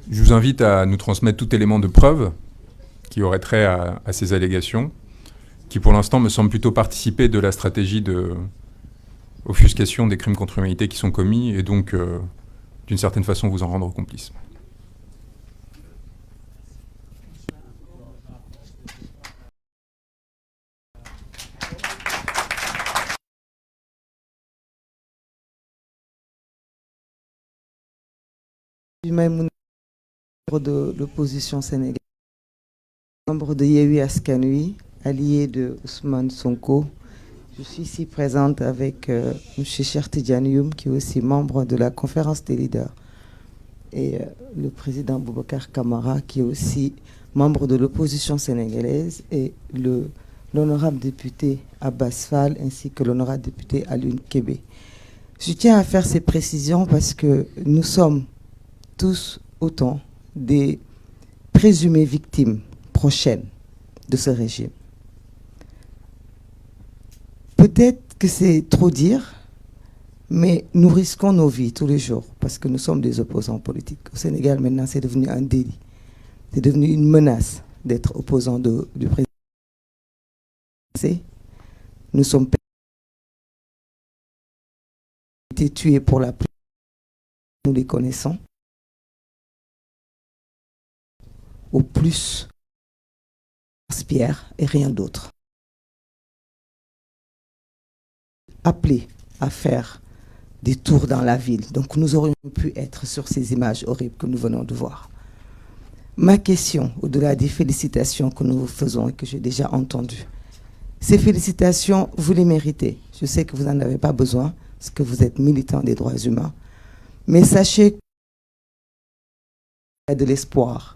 Je vous invite à nous transmettre tout élément de preuve qui aurait trait à ces allégations, qui pour l'instant me semble plutôt participer de la stratégie de offuscation des crimes contre l'humanité qui sont commis, et donc d'une certaine façon vous en rendre complice. Membre de l'opposition sénégalaise, membre de Yewwi Askan Wi, allié de Ousmane Sonko. Je suis ici présente avec M. Cheikh Tidiane Youm, qui est aussi membre de la conférence des leaders, et le président Boubacar Camara, qui est aussi membre de l'opposition sénégalaise, et l'honorable député Abbas Fall, ainsi que l'honorable député Alioune Kébé. Je tiens à faire ces précisions parce que nous sommes tous autant des présumées victimes prochaines de ce régime. Peut-être que c'est trop dire, mais nous risquons nos vies tous les jours parce que nous sommes des opposants politiques. Au Sénégal, maintenant, c'est devenu un délit. C'est devenu une menace d'être opposant du président. Nous sommes été tués pour la plupart. Nous les connaissons. Au plus, Pierre et rien d'autre. Appelés à faire des tours dans la ville. Donc nous aurions pu être sur ces images horribles que nous venons de voir. Ma question, au-delà des félicitations que nous vous faisons et que j'ai déjà entendues, ces félicitations, vous les méritez. Je sais que vous n'en avez pas besoin, parce que vous êtes militant des droits humains. Mais sachez qu'il y a de l'espoir.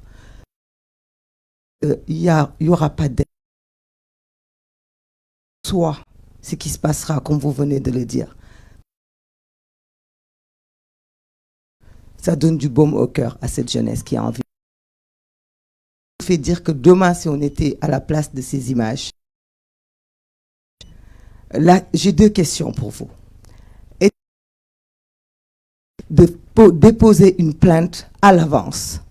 Il n'y aura pas d'aide. Soit ce qui se passera, comme vous venez de le dire. Ça donne du baume au cœur à cette jeunesse qui a envie. Ça fait dire que demain, si on était à la place de ces images, là, j'ai deux questions pour vous. Et de déposer une plainte à l'avance.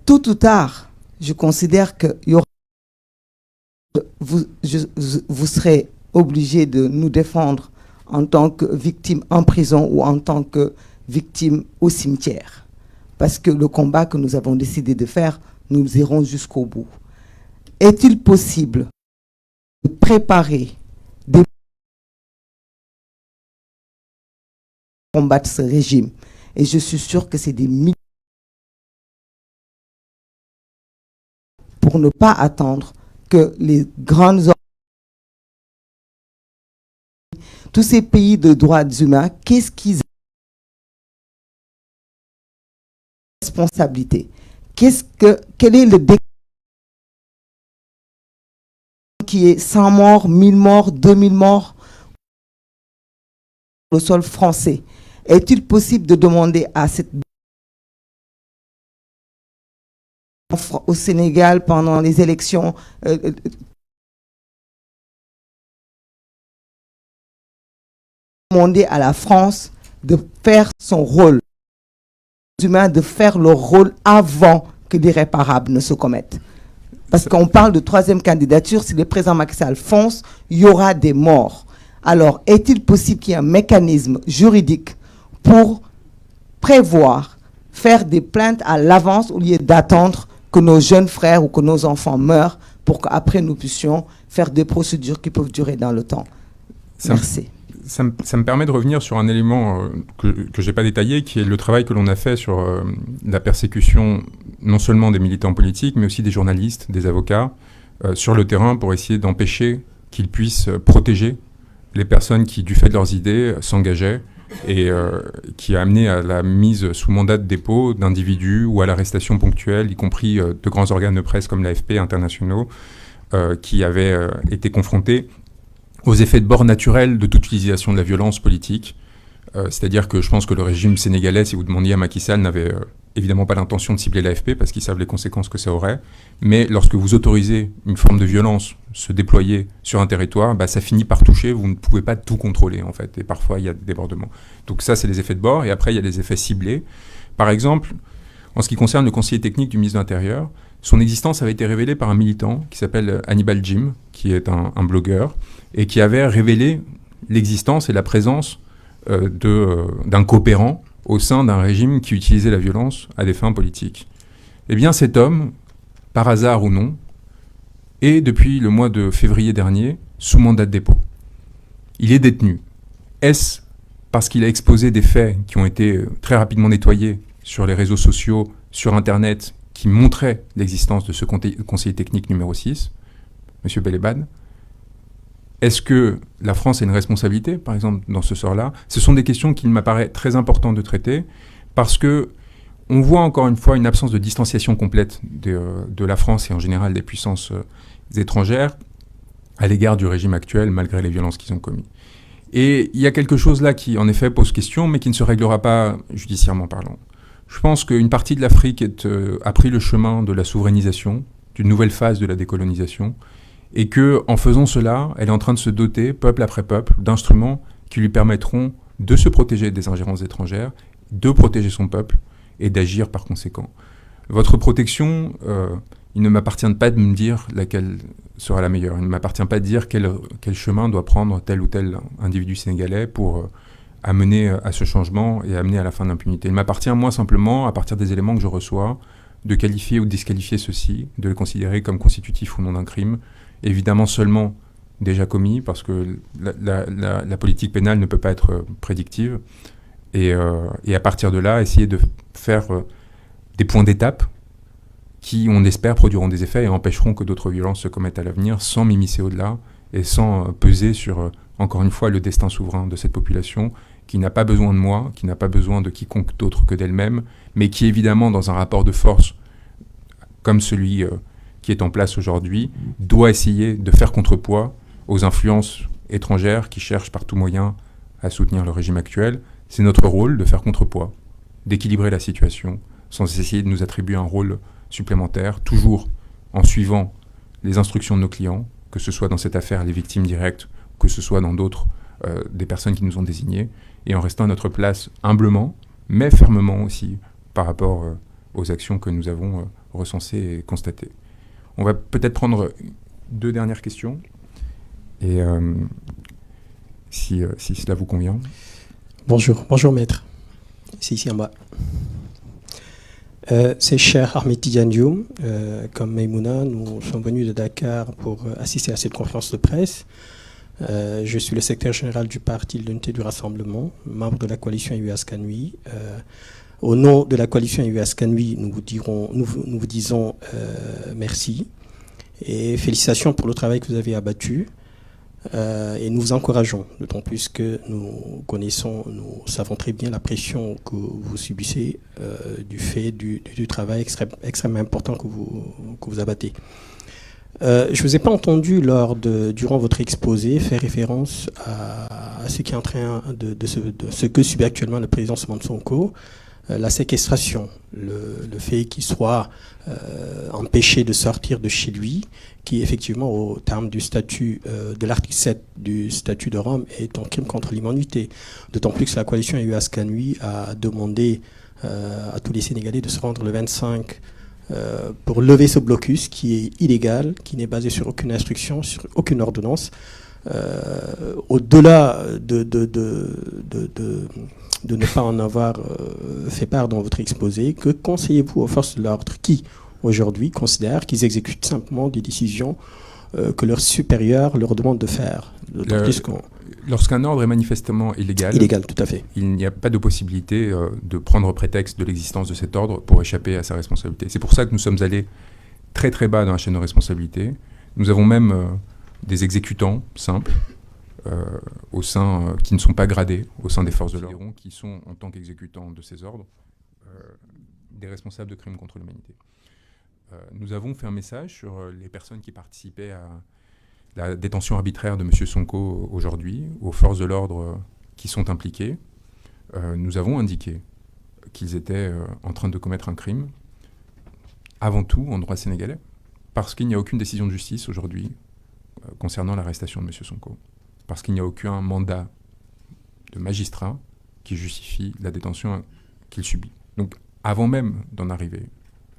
Tôt ou tard, je considère que vous serez obligé de nous défendre en tant que victime en prison ou en tant que victime au cimetière. Parce que le combat que nous avons décidé de faire, nous irons jusqu'au bout. Est-il possible de préparer des combattre ce régime? Et je suis sûr que c'est des milliers pour ne pas attendre que les grandes tous ces pays de droits humains, qu'est-ce qu'ils ont responsabilité? Quel est le décret qui est 100 morts, 1000 morts, 2000 morts sur le sol français? Est-il possible de demander à cette au Sénégal pendant les élections demander à la France de faire son rôle, de faire leur rôle avant que l'irréparable ne se commette. Parce qu'on parle de troisième candidature, si le président Macky Sall fonce, il y aura des morts. Alors, est-il possible qu'il y ait un mécanisme juridique pour prévoir, faire des plaintes à l'avance au lieu d'attendre que nos jeunes frères ou que nos enfants meurent pour qu'après nous puissions faire des procédures qui peuvent durer dans le temps? Merci. Ça me permet de revenir sur un élément que je n'ai pas détaillé, qui est le travail que l'on a fait sur la persécution non seulement des militants politiques, mais aussi des journalistes, des avocats, sur le terrain pour essayer d'empêcher qu'ils puissent protéger les personnes qui, du fait de leurs idées, s'engageaient, et qui a amené à la mise sous mandat de dépôt d'individus ou à l'arrestation ponctuelle, y compris de grands organes de presse comme l'AFP internationaux, qui avaient été confrontés aux effets de bord naturels de toute utilisation de la violence politique. C'est-à-dire que je pense que le régime sénégalais, si vous demandiez à Macky Sall, n'avait évidemment pas l'intention de cibler l'AFP parce qu'ils savent les conséquences que ça aurait, mais lorsque vous autorisez une forme de violence se déployer sur un territoire, ça finit par toucher, vous ne pouvez pas tout contrôler en fait, et parfois il y a des débordements. Donc ça, c'est les effets de bord, et après il y a des effets ciblés. Par exemple, en ce qui concerne le conseiller technique du ministre de l'Intérieur, son existence avait été révélée par un militant qui s'appelle Hannibal Jim, qui est un blogueur, et qui avait révélé l'existence et la présence d'un coopérant au sein d'un régime qui utilisait la violence à des fins politiques. Eh bien, cet homme, par hasard ou non, est, depuis le mois de février dernier, sous mandat de dépôt. Il est détenu. Est-ce parce qu'il a exposé des faits qui ont été très rapidement nettoyés sur les réseaux sociaux, sur Internet, qui montraient l'existence de ce conseiller technique numéro 6, M. Belebad? Est-ce que la France a une responsabilité, par exemple, dans ce sort-là? Ce sont des questions qu'il m'apparaît très important de traiter, parce que on voit encore une fois une absence de distanciation complète de la France et en général des puissances étrangères à l'égard du régime actuel, malgré les violences qu'ils ont commises. Et il y a quelque chose là qui, en effet, pose question, mais qui ne se réglera pas judiciairement parlant. Je pense qu'une partie de l'Afrique a pris le chemin de la souverainisation, d'une nouvelle phase de la décolonisation, et qu'en faisant cela, elle est en train de se doter, peuple après peuple, d'instruments qui lui permettront de se protéger des ingérences étrangères, de protéger son peuple et d'agir par conséquent. Votre protection, il ne m'appartient pas de me dire laquelle sera la meilleure. Il ne m'appartient pas de dire quel chemin doit prendre tel ou tel individu sénégalais pour amener à ce changement et amener à la fin de l'impunité. Il m'appartient, moi, simplement, à partir des éléments que je reçois, de qualifier ou de disqualifier ceux-ci, de les considérer comme constitutifs ou non d'un crime, évidemment seulement déjà commis, parce que la politique pénale ne peut pas être prédictive, et à partir de là, essayer de faire des points d'étape qui, on espère, produiront des effets et empêcheront que d'autres violences se commettent à l'avenir, sans m'immiscer au-delà et sans peser sur, encore une fois, le destin souverain de cette population qui n'a pas besoin de moi, qui n'a pas besoin de quiconque d'autre que d'elle-même, mais qui, évidemment, dans un rapport de force comme celui qui est en place aujourd'hui, doit essayer de faire contrepoids aux influences étrangères qui cherchent par tout moyen à soutenir le régime actuel. C'est notre rôle de faire contrepoids, d'équilibrer la situation, sans essayer de nous attribuer un rôle supplémentaire, toujours en suivant les instructions de nos clients, que ce soit dans cette affaire les victimes directes, que ce soit dans d'autres des personnes qui nous ont désignés, et en restant à notre place humblement, mais fermement aussi, par rapport aux actions que nous avons recensées et constatées. On va peut-être prendre 2 dernières questions, et si cela vous convient. Bonjour maître. C'est ici en bas. C'est cher Ahmed Tidiane Dioum. Comme Maïmouna, nous sommes venus de Dakar pour assister à cette conférence de presse. Je suis le secrétaire général du Parti de l'Unité du Rassemblement, membre de la coalition Yewwi Askan Wi. Au nom de la coalition Yewwi Askan Wi, nous vous disons merci et félicitations pour le travail que vous avez abattu. Et nous vous encourageons, d'autant plus que nous savons très bien la pression que vous subissez du fait du travail extrêmement important que vous abattez. Je ne vous ai pas entendu durant votre exposé faire référence à ce qui est en train de ce que subit actuellement le président Ousmane Sonko, la séquestration, le fait qu'il soit empêché de sortir de chez lui, qui effectivement au terme du statut de l'article 7 du statut de Rome est un crime contre l'humanité. D'autant plus que la coalition Yewwi Askan Wi a demandé à tous les Sénégalais de se rendre le 25 pour lever ce blocus qui est illégal, qui n'est basé sur aucune instruction, sur aucune ordonnance. Au-delà de ne pas en avoir fait part dans votre exposé, que conseillez-vous aux forces de l'ordre qui, aujourd'hui, considèrent qu'ils exécutent simplement des décisions que leurs supérieurs leur demandent de faire? Lorsqu'un ordre est manifestement illégal, tout à fait, il n'y a pas de possibilité de prendre prétexte de l'existence de cet ordre pour échapper à sa responsabilité. C'est pour ça que nous sommes allés très très bas dans la chaîne de responsabilité. Nous avons même des exécutants simples, qui ne sont pas gradés au sein des forces de l'ordre, qui sont, en tant qu'exécutants de ces ordres, des responsables de crimes contre l'humanité. Nous avons fait un message sur les personnes qui participaient à la détention arbitraire de M. Sonko aujourd'hui, aux forces de l'ordre qui sont impliquées. Nous avons indiqué qu'ils étaient en train de commettre un crime, avant tout en droit sénégalais, parce qu'il n'y a aucune décision de justice aujourd'hui concernant l'arrestation de M. Sonko, parce qu'il n'y a aucun mandat de magistrat qui justifie la détention qu'il subit. Donc, avant même d'en arriver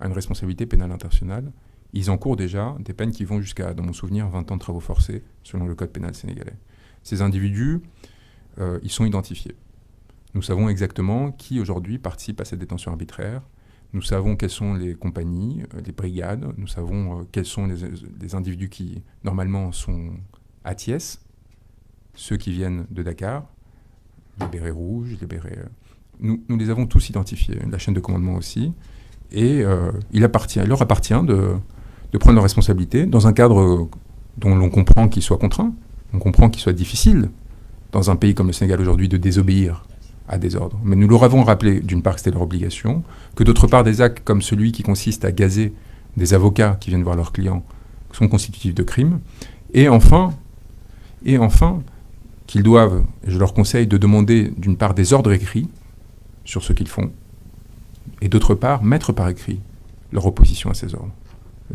à une responsabilité pénale internationale, ils encourent déjà des peines qui vont jusqu'à, dans mon souvenir, 20 ans de travaux forcés, selon le code pénal sénégalais. Ces individus, ils sont identifiés. Nous savons exactement qui, aujourd'hui, participe à cette détention arbitraire. Nous savons quelles sont les compagnies, les brigades. Nous savons quels sont les individus qui, normalement, sont à Thiès, ceux qui viennent de Dakar, les bérets rouges, les bérets... Nous les avons tous identifiés, la chaîne de commandement aussi. Et il leur appartient de prendre leurs responsabilités dans un cadre dont l'on comprend qu'il soit contraint, on comprend qu'il soit difficile, dans un pays comme le Sénégal aujourd'hui, de désobéir à des ordres. Mais nous leur avons rappelé, d'une part, que c'était leur obligation, que d'autre part, des actes comme celui qui consiste à gazer des avocats qui viennent voir leurs clients sont constitutifs de crimes. Et enfin, qu'ils doivent, je leur conseille, de demander, d'une part, des ordres écrits sur ce qu'ils font, et d'autre part, mettre par écrit leur opposition à ces ordres.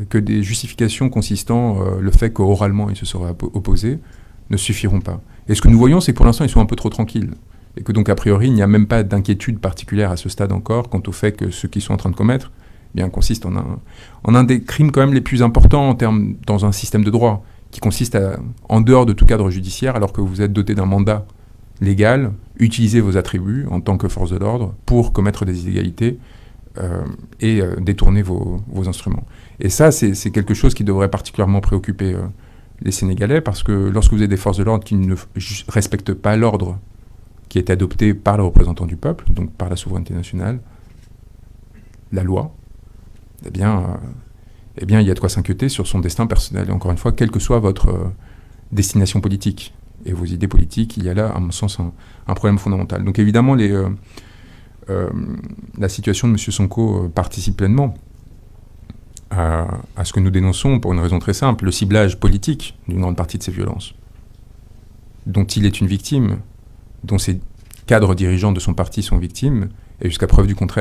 Que des justifications consistant le fait qu'oralement ils se seraient opposés ne suffiront pas. Et ce que nous voyons, c'est que pour l'instant, ils sont un peu trop tranquilles. Et que donc, a priori, il n'y a même pas d'inquiétude particulière à ce stade encore quant au fait que ce qu'ils sont en train de commettre consiste en un des crimes quand même les plus importants dans un système de droit, qui consiste à, en dehors de tout cadre judiciaire, alors que vous êtes doté d'un mandat légal, utiliser vos attributs en tant que force de l'ordre pour commettre des illégalités et détourner vos instruments. Et ça, c'est quelque chose qui devrait particulièrement préoccuper les Sénégalais, parce que lorsque vous avez des forces de l'ordre qui ne respectent pas l'ordre qui est adopté par les représentants du peuple, donc par la souveraineté nationale, la loi, eh bien, il y a de quoi s'inquiéter sur son destin personnel. Et encore une fois, quelle que soit votre destination politique et vos idées politiques, il y a là, à mon sens, un problème fondamental. Donc évidemment, la situation de M. Sonko participe pleinement à ce que nous dénonçons pour une raison très simple, le ciblage politique d'une grande partie de ces violences, dont il est une victime, dont ses cadres dirigeants de son parti sont victimes, et jusqu'à preuve du contraire,